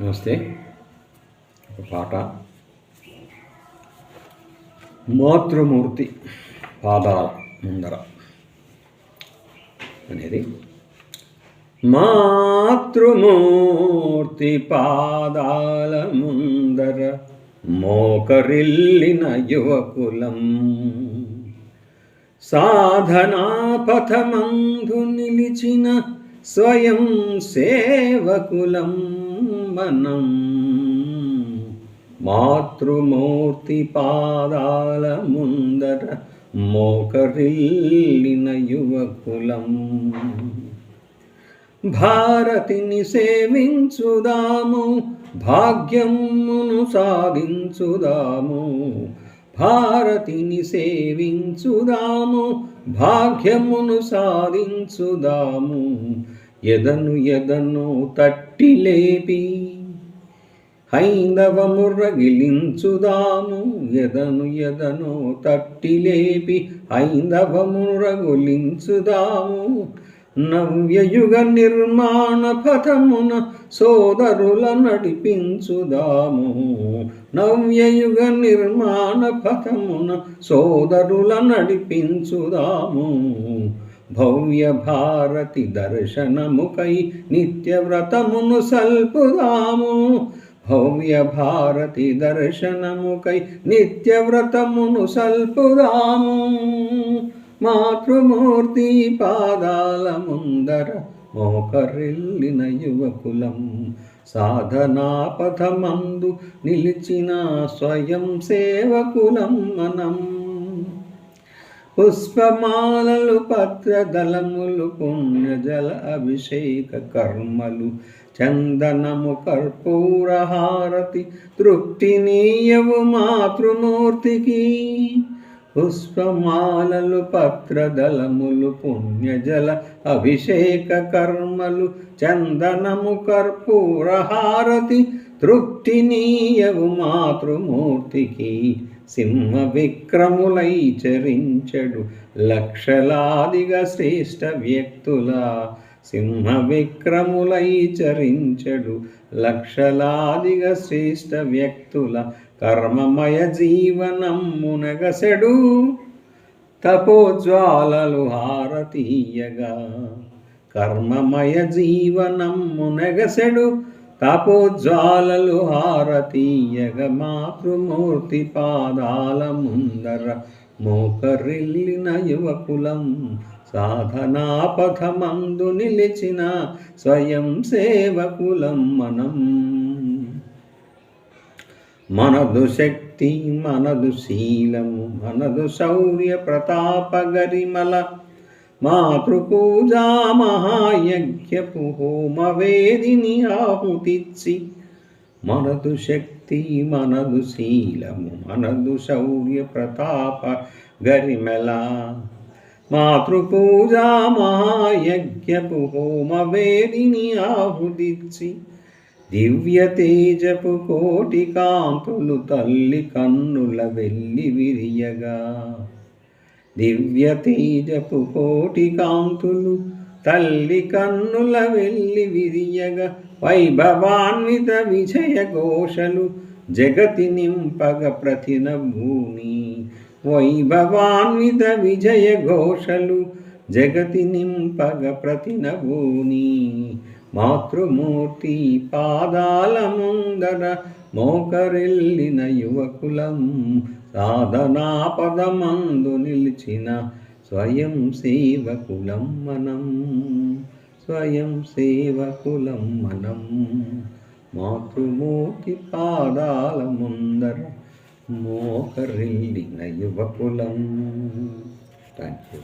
నమస్తే. ఒక పాట. మాతృమూర్తి పాదాల ముందర అనేది. మాతృమూర్తి పాదాల ముందర మోకరిల్లిన యువకులం, సాధనా పథమందు నిలిచిన స్వయం సేవకులం మనం. మాతృమూర్తి పాదాల ముందర మోకరిల్లిన యువకులం. భారతిని సేవించుదాము, భాగ్యమును సాధించుదాము. భారతిని సేవించుదాము, భాగ్యమును సాధించుదాము. ఎదను ఎదను తట్టి లేపి హైందవము రగిలించుదాము. ఎదను ఎదను తట్టి లేపి హైందవము రగిలించుదాము. నవ్యయుగ నిర్మాణ పథమున సోదరుల నడిపించుదాము. నవ్యయుగ నిర్మాణ పథమున సోదరుల నడిపించుదాము. భవ్య భారతి దర్శనముకై నిత్యవ్రతమును సల్పుదాము. భవ్య భారతి దర్శనముకై నిత్యవ్రతమును సల్పుదాము. మాతృమూర్తి పాదాల ముందర మోకరిల్లిన యువకులం, సాధనా పథమందు నిలిచిన స్వయం సేవకులం మనం. పుష్పమాలలు, పత్రదళములు, పుణ్యజల అభిషేక కర్మలు, చందనము కర్పూర హారతి తృప్తినీయవు మాతృమూర్తికి. పుష్పమాలలు, పత్రదళములు, పుణ్యజల అభిషేక కర్మలు, చందనము కర్పూర హారతి తృప్తినీయవు మాతృమూర్తికి. సింహ విక్రములై చరించడు లక్షలాదిగా శ్రేష్ఠ వ్యక్తుల. సింహ విక్రములై చరించడు లక్షలాదిగా శ్రేష్ఠ వ్యక్తుల. కర్మమయ జీవనం మునగసెడు తపోజ్వాలలు హారతీయగా. కర్మమయ జీవనం మునగసెడు తపోజ్వాలలు హారతీయగ. మాతృమూర్తి పాదాల ముందర మోకరిల్లిన యువకులం, సాధనా పథమందు నిలిచిన స్వయం సేవకులం మనం. మనదు శక్తి, మనదు శీలము, మనదు శౌర్య ప్రతాప గరిమల. మాతృపూజా మహాయజ్ఞపు హోమ వేదిని ఆహుతిచ్చి. మనదు శక్తి, మనదు శీలము, మనదు శౌర్య ప్రతాప గరిమల. మాతృపూజా మహాయజ్ఞపు హోమ వేదిని ఆహుతిచ్చి. దివ్య తేజపు కోటి కాంతులు తల్లి కన్నుల వెల్లి విరియగా. దివ్య తేజపు కోటి కాంతులు తల్లి కన్నుల వెల్లి విరియగా. వైభవాన్విత విజయ ఘోషలు జగతి నింపగ ప్రతినభూని. వైభవాన్విత విజయ ఘోషలు జగతి నింపగ ప్రతినభూని. మాతృమూర్తి పాదాల ముందర మోకరిల్లిన యువకులం, సాధనా పదమందు నిలిచిన స్వయం సేవకులం మనం. స్వయం సేవకులం మనం. మాతృమూర్తి పాదాల ముందర మోకరిల్లిన యువకులం. Thank you.